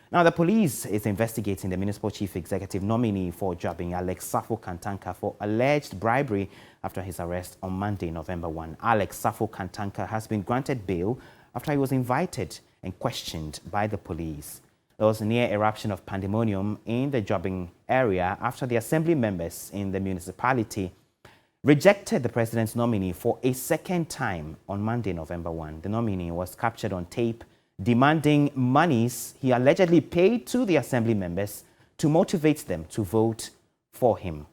Now, the police is investigating the municipal chief executive nominee for Jobbing, Alex Safo Kantanka, for alleged bribery after his arrest on Monday, November 1. Alex Safo Kantanka has been granted bail after he was invited and questioned by the police. There was a near eruption of pandemonium in the Jobbing area after the assembly members in the municipality rejected the president's nominee for a second time on Monday, November 1. The nominee was captured on tape demanding monies he allegedly paid to the assembly members to motivate them to vote for him.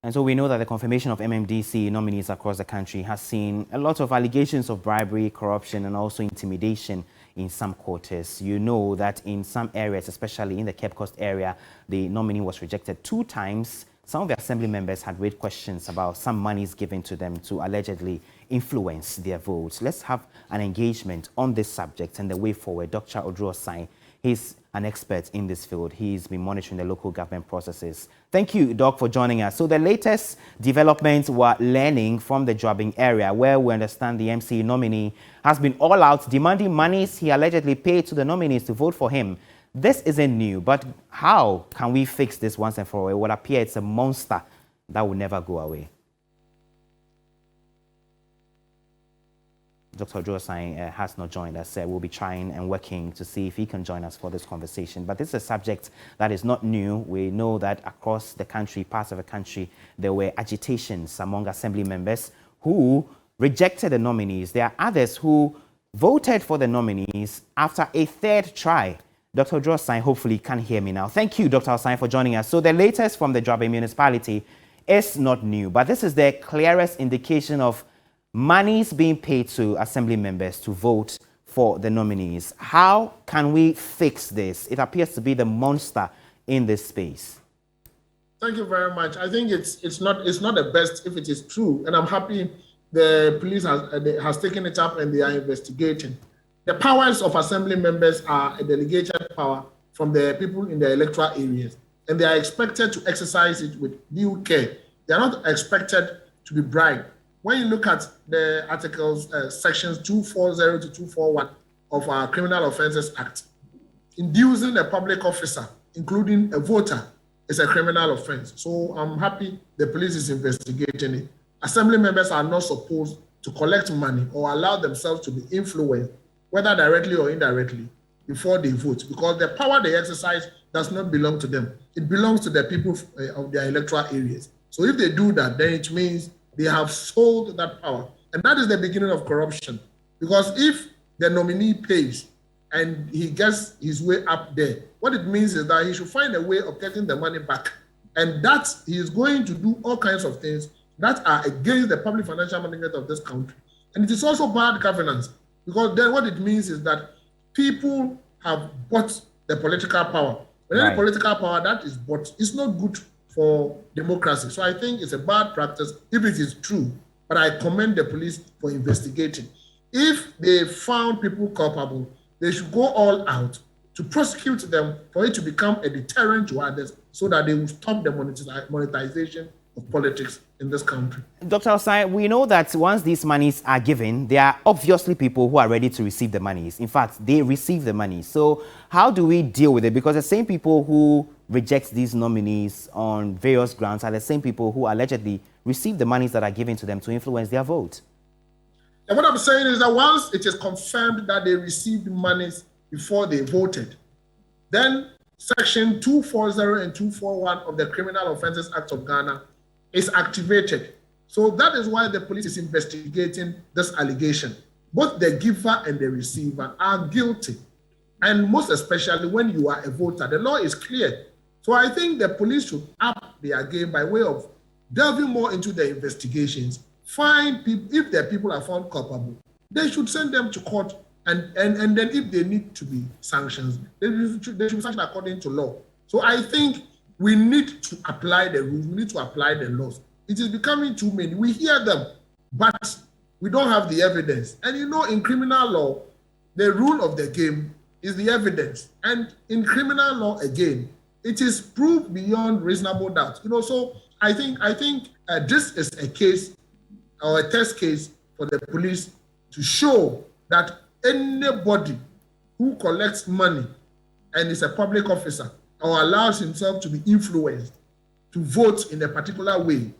And so we know that the confirmation of MMDC nominees across the country has seen a lot of allegations of bribery, corruption, and also intimidation in some quarters. You know that in some areas, especially in the Cape Coast area, the nominee was rejected 2 times. Some of the assembly members had raised questions about some monies given to them to allegedly influence their votes. Let's have an engagement on this subject and the way forward. Dr. Oduro-Osai, he's an expert in this field. He's been monitoring the local government processes. Thank you, Doc, for joining us. So the latest developments we're learning from the Jobbing area, where we understand the MC nominee has been all out demanding monies he allegedly paid to the nominees to vote for him. This isn't new, but how can we fix this once and for all? It would appear it's a monster that will never go away. Dr. Oduro-Osai has not joined us. We'll be trying and working to see if he can join us for this conversation. But this is a subject that is not new. We know that across the country, parts of the country, there were agitations among assembly members who rejected the nominees. There are others who voted for the nominees after a 3rd try. Dr. Oduro-Osai hopefully can hear me now. Thank you, Dr. Osai, for joining us. So the latest from the Jobbing municipality is not new, but this is the clearest indication of monies being paid to assembly members to vote for the nominees. How can we fix this? It appears to be the monster in this space. Thank you very much. I think it's not the best if it is true, and I'm happy the police has taken it up and they are investigating. The powers of assembly members are a delegated power from the people in the electoral areas, and they are expected to exercise it with due care. They are not expected to be bribed. When you look at the articles, sections 240 to 241 of our Criminal Offences Act, inducing a public officer, including a voter, is a criminal offense. So I'm happy the police is investigating it. Assembly members are not supposed to collect money or allow themselves to be influenced, whether directly or indirectly, before they vote, because the power they exercise does not belong to them. It belongs to the people of their electoral areas. So if they do that, then it means they have sold that power. And that is the beginning of corruption. Because if the nominee pays and he gets his way up there, what it means is that he should find a way of getting the money back. And that he is going to do all kinds of things that are against the public financial management of this country. And it is also bad governance, because then what it means is that people have bought the political power. When any political power that is bought, it's not good for democracy. So I think it's a bad practice if it is true, but I commend the police for investigating. If they found people culpable, they should go all out to prosecute them for it to become a deterrent to others so that they will stop the monetization of politics in this country. Dr. Osai, we know that once these monies are given, there are obviously people who are ready to receive the monies. In fact, they receive the money. So how do we deal with it? Because the same people who reject these nominees on various grounds are the same people who allegedly receive the monies that are given to them to influence their vote. And what I'm saying is that once it is confirmed that they received monies before they voted, then Section 240 and 241 of the Criminal Offences Act of Ghana is activated. So that is why the police is investigating this allegation. Both the giver and the receiver are guilty. And most especially when you are a voter, the law is clear. So I think the police should up their game by way of delving more into the investigations, find people. If the people are found culpable, they should send them to court, and then if they need to be sanctions, they should be sanctioned according to law. So I think we need to apply the rules, we need to apply the laws. It is becoming too many. We hear them, but we don't have the evidence. And you know, in criminal law, the rule of the game is the evidence. And in criminal law, again, it is proved beyond reasonable doubt. So I think this is a case or a test case for the police to show that anybody who collects money and is a public officer or allows himself to be influenced to vote in a particular way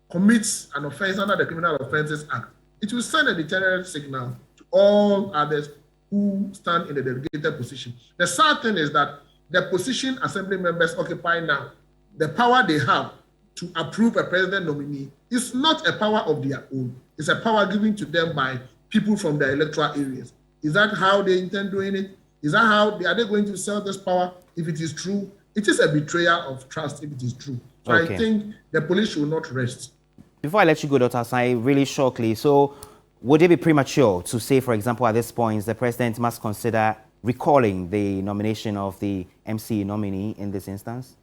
commits an offense under the Criminal Offences Act. It will send a deterrent signal to all others who stand in the delegated position. The sad thing is that the position assembly members occupy now, the power they have to approve a president nominee is not a power of their own. It's a power given to them by people from their electoral areas. Is that how they intend doing it? Is that how are they going to sell this power? If it is true, it is a betrayal of trust if it is true. So okay. I think the police should not rest. Before I let you go, Dr. Asai, really shortly, so would it be premature to say, for example, at this point, the president must consider recalling the nomination of the MC nominee in this instance?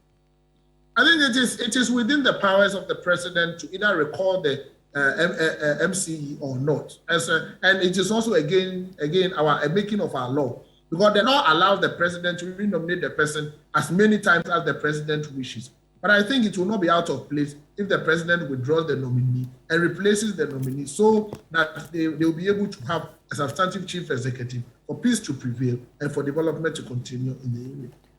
I think it is within the powers of the president to either recall the MCE or not. And it is also, again, our making of our law. Because the law allows the president to renominate the person as many times as the president wishes. But I think it will not be out of place if the president withdraws the nominee and replaces the nominee so that they will be able to have a substantive chief executive for peace to prevail and for development to continue in the area.